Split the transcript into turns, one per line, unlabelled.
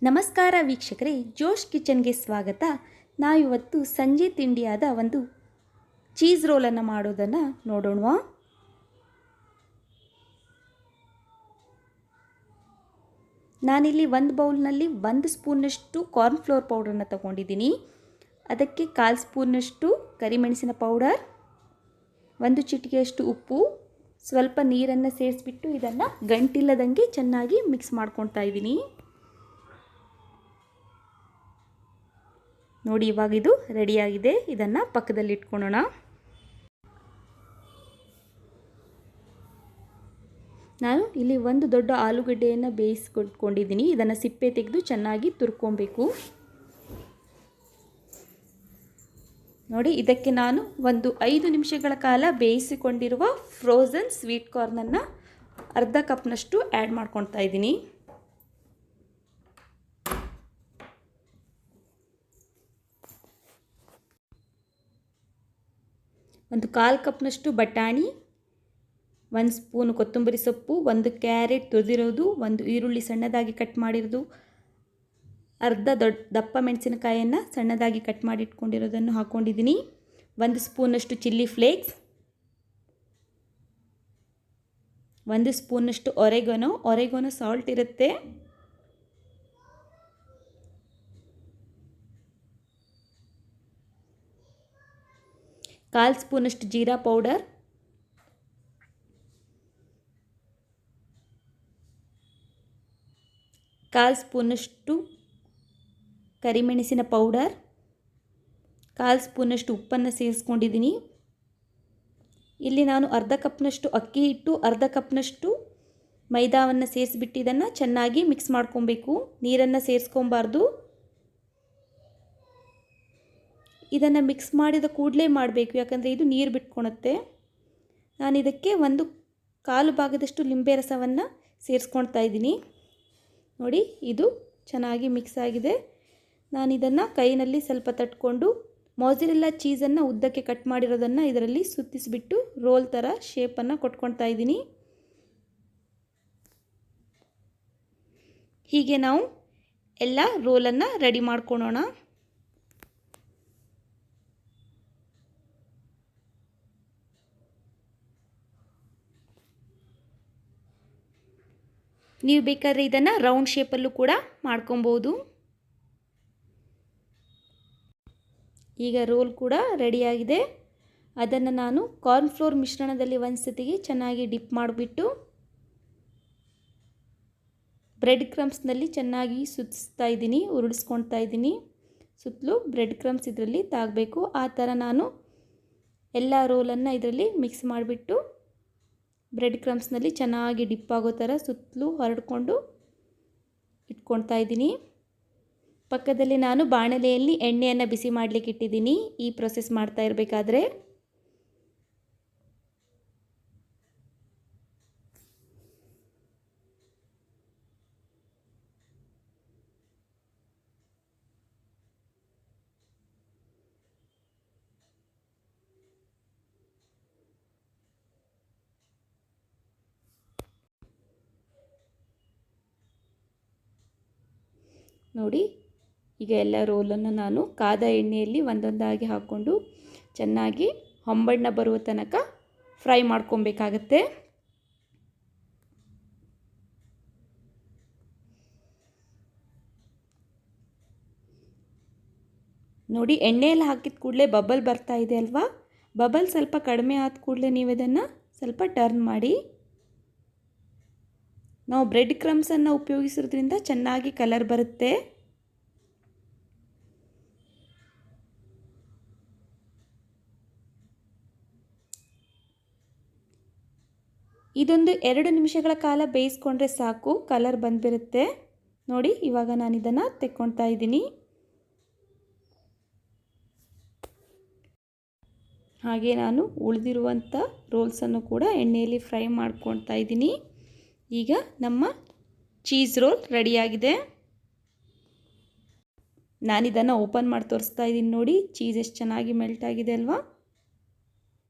ನಮಸ್ಕಾರ ವೀಕ್ಷಕರೇ, ಜೋಶ್ ಕಿಚನ್ಗೆ ಸ್ವಾಗತ. ನಾವಿವತ್ತು ಸಂಜೆ ತಿಂಡಿಯಾದ ಒಂದು ಚೀಸ್ ರೋಲನ್ನು ಮಾಡೋದನ್ನು ನೋಡೋಣ. ನಾನಿಲ್ಲಿ ಒಂದು ಬೌಲ್ನಲ್ಲಿ 1 ಸ್ಪೂನ್ನಷ್ಟು ಕಾರ್ನ್ಫ್ಲೋರ್ ಪೌಡರನ್ನು ತಗೊಂಡಿದ್ದೀನಿ. ಅದಕ್ಕೆ 1/4 ಸ್ಪೂನ್ನಷ್ಟು ಕರಿಮೆಣಸಿನ ಪೌಡರ್, 1 ಚಿಟಿಕೆಯಷ್ಟು ಉಪ್ಪು, ಸ್ವಲ್ಪ ನೀರನ್ನು ಸೇರಿಸ್ಬಿಟ್ಟು ಇದನ್ನು ಗಂಟಿಲ್ಲದಂಗೆ ಚೆನ್ನಾಗಿ ಮಿಕ್ಸ್ ಮಾಡ್ಕೊಳ್ತಾ ಇದ್ದೀನಿ. ನೋಡಿ, ಇವಾಗ ಇದು ರೆಡಿಯಾಗಿದೆ. ಇದನ್ನು ಪಕ್ಕದಲ್ಲಿ ಇಟ್ಕೊಳ್ಳೋಣ. ನಾನು ಇಲ್ಲಿ ಒಂದು ದೊಡ್ಡ ಆಲೂಗಡ್ಡೆಯನ್ನು ಬೇಯಿಸ್ಕೊಂಡಿದ್ದೀನಿ. ಇದನ್ನು ಸಿಪ್ಪೆ ತೆಗೆದು ಚೆನ್ನಾಗಿ ತುರ್ಕೊಬೇಕು. ನೋಡಿ, ಇದಕ್ಕೆ ನಾನು ಒಂದು 5 ನಿಮಿಷಗಳ ಕಾಲ ಬೇಯಿಸಿಕೊಂಡಿರುವ ಫ್ರೋಝನ್ ಸ್ವೀಟ್ ಕಾರ್ನನ್ನು ಅರ್ಧ ಕಪ್ನಷ್ಟು ಆ್ಯಡ್ ಮಾಡ್ಕೊಳ್ತಾ ಇದ್ದೀನಿ. ಒಂದು 1/4 ಕಪ್ನಷ್ಟು ಬಟಾಣಿ, 1 ಸ್ಪೂನ್ ಕೊತ್ತಂಬರಿ ಸೊಪ್ಪು, 1 ಕ್ಯಾರೆಟ್ ತುರಿದಿರೋದು, 1 ಈರುಳ್ಳಿ ಸಣ್ಣದಾಗಿ ಕಟ್ ಮಾಡಿರೋದು, ಅರ್ಧ ದಪ್ಪ ಮೆಣಸಿನಕಾಯಿಯನ್ನು ಸಣ್ಣದಾಗಿ ಕಟ್ ಮಾಡಿ ಇಟ್ಕೊಂಡಿರೋದನ್ನು ಹಾಕ್ಕೊಂಡಿದ್ದೀನಿ. 1 ಸ್ಪೂನಷ್ಟು ಚಿಲ್ಲಿ ಫ್ಲೇಕ್ಸ್, 1 ಸ್ಪೂನಷ್ಟು ಒರೆಗೊನೋ ಸಾಲ್ಟ್ ಇರುತ್ತೆ, 1/4 ಸ್ಪೂನಷ್ಟು ಜೀರಾ ಪೌಡರ್, 1/4 ಸ್ಪೂನಷ್ಟು ಕರಿಮೆಣಸಿನ ಪೌಡರ್, 1/4 ಸ್ಪೂನಷ್ಟು ಉಪ್ಪನ್ನು ಸೇರಿಸ್ಕೊಂಡಿದ್ದೀನಿ. ಇಲ್ಲಿ ನಾನು ಅರ್ಧ ಕಪ್ನಷ್ಟು ಅಕ್ಕಿ ಹಿಟ್ಟು, ಅರ್ಧ ಕಪ್ನಷ್ಟು ಮೈದಾವನ್ನು ಸೇರಿಸ್ಬಿಟ್ಟು ಇದನ್ನು ಚೆನ್ನಾಗಿ ಮಿಕ್ಸ್ ಮಾಡ್ಕೊಬೇಕು. ನೀರನ್ನು ಸೇರಿಸ್ಕೊಬಾರ್ದು. ಇದನ್ನು ಮಿಕ್ಸ್ ಮಾಡಿದ ಕೂಡಲೇ ಮಾಡಬೇಕು, ಯಾಕಂದರೆ ಇದು ನೀರು ಬಿಟ್ಕೊಳುತ್ತೆ. ನಾನು ಇದಕ್ಕೆ 1/4 ಭಾಗದಷ್ಟು ಲಿಂಬೆ ರಸವನ್ನು ಸೇರಿಸ್ಕೊಳ್ತಾ ಇದ್ದೀನಿ. ನೋಡಿ, ಇದು ಚೆನ್ನಾಗಿ ಮಿಕ್ಸ್ ಆಗಿದೆ. ನಾನು ಇದನ್ನು ಕೈನಲ್ಲಿ ಸ್ವಲ್ಪ ತಟ್ಕೊಂಡು ಮೊಝರೆಲ್ಲಾ ಚೀಸನ್ನು ಉದ್ದಕ್ಕೆ ಕಟ್ ಮಾಡಿರೋದನ್ನು ಇದರಲ್ಲಿ ಸುತ್ತಿಸಿಬಿಟ್ಟು ರೋಲ್ ಥರ ಶೇಪನ್ನು ಕೊಟ್ಕೊಳ್ತಾ ಇದ್ದೀನಿ. ಹೀಗೆ ನಾವು ಎಲ್ಲ ರೋಲನ್ನು ರೆಡಿ ಮಾಡ್ಕೊಳ್ಳೋಣ. ನೀವು ಬೇಕಾದರೆ ಇದನ್ನು ರೌಂಡ್ ಶೇಪಲ್ಲೂ ಕೂಡ ಮಾಡ್ಕೊಬೋದು. ಈಗ ರೋಲ್ ಕೂಡ ರೆಡಿಯಾಗಿದೆ. ಅದನ್ನು ನಾನು ಕಾರ್ನ್ಫ್ಲೋರ್ ಮಿಶ್ರಣದಲ್ಲಿ ಒಂದು ಸತಿಗೆ ಚೆನ್ನಾಗಿ ಡಿಪ್ ಮಾಡಿಬಿಟ್ಟು ಬ್ರೆಡ್ ಕ್ರಮ್ಸ್ನಲ್ಲಿ ಚೆನ್ನಾಗಿ ಸುತ್ತಿಸ್ತಾ ಇದ್ದೀನಿ, ಉರುಳಿಸ್ಕೊಳ್ತಾ ಇದ್ದೀನಿ. ಸುತ್ತಲೂ ಬ್ರೆಡ್ ಕ್ರಮ್ಸ್ ಇದರಲ್ಲಿ ತಾಗಬೇಕು. ಆ ಥರ ನಾನು ಎಲ್ಲ ರೋಲನ್ನು ಇದರಲ್ಲಿ ಮಿಕ್ಸ್ ಮಾಡಿಬಿಟ್ಟು ಬ್ರೆಡ್ ಕ್ರಮ್ಸ್ನಲ್ಲಿ ಚೆನ್ನಾಗಿ ಡಿಪ್ ಆಗೋ ಥರ ಸುತ್ತಲೂ ಹರಡ್ಕೊಂಡು ಇಟ್ಕೊಳ್ತಾ ಇದ್ದೀನಿ. ಪಕ್ಕದಲ್ಲಿ ನಾನು ಬಾಣಲೆಯಲ್ಲಿ ಎಣ್ಣೆಯನ್ನು ಬಿಸಿ ಮಾಡಲಿಕ್ಕೆ ಇಟ್ಟಿದ್ದೀನಿ. ಈ ಪ್ರೊಸೆಸ್ ಮಾಡ್ತಾ ಇರಬೇಕಾದ್ರೆ ನೋಡಿ, ಈಗ ಎಲ್ಲ ರೋಲನ್ನು ನಾನು ಕಾದ ಎಣ್ಣೆಯಲ್ಲಿ ಒಂದೊಂದಾಗಿ ಹಾಕ್ಕೊಂಡು ಚೆನ್ನಾಗಿ ಹೊಂಬಣ್ಣ ಬರುವ ತನಕ ಫ್ರೈ ಮಾಡ್ಕೊಬೇಕಾಗತ್ತೆ. ನೋಡಿ, ಎಣ್ಣೆಯಲ್ಲಿ ಹಾಕಿದ ಕೂಡಲೇ ಬಬಲ್ ಬರ್ತಾ ಇದೆ ಅಲ್ವಾ? ಬಬಲ್ ಸ್ವಲ್ಪ ಕಡಿಮೆ ಆದ ಕೂಡಲೇ ನೀವು ಇದನ್ನು ಸ್ವಲ್ಪ ಟರ್ನ್ ಮಾಡಿ. ನಾವು ಬ್ರೆಡ್ ಕ್ರಮ್ಸನ್ನು ಉಪಯೋಗಿಸೋದ್ರಿಂದ ಚೆನ್ನಾಗಿ ಕಲರ್ ಬರುತ್ತೆ. ಇದೊಂದು 2 ನಿಮಿಷಗಳ ಕಾಲ ಬೇಯಿಸ್ಕೊಂಡ್ರೆ ಸಾಕು, ಕಲರ್ ಬಂದುಬಿರುತ್ತೆ. ನೋಡಿ, ಇವಾಗ ನಾನು ಇದನ್ನು ತೆಕ್ಕೊಳ್ತಾ ಇದ್ದೀನಿ. ಹಾಗೆ ನಾನು ಉಳಿದಿರುವಂಥ ರೋಲ್ಸನ್ನು ಕೂಡ ಎಣ್ಣೆಯಲ್ಲಿ ಫ್ರೈ ಮಾಡ್ಕೊಳ್ತಾ ಇದ್ದೀನಿ. ಈಗ ನಮ್ಮ ಚೀಸ್ ರೋಲ್ ರೆಡಿಯಾಗಿದೆ. ನಾನಿದನ್ನು ಓಪನ್ ಮಾಡಿ ತೋರಿಸ್ತಾ ಇದ್ದೀನಿ. ನೋಡಿ, ಚೀಸ್ ಎಷ್ಟು ಚೆನ್ನಾಗಿ ಮೆಲ್ಟ್ ಆಗಿದೆ ಅಲ್ವಾ?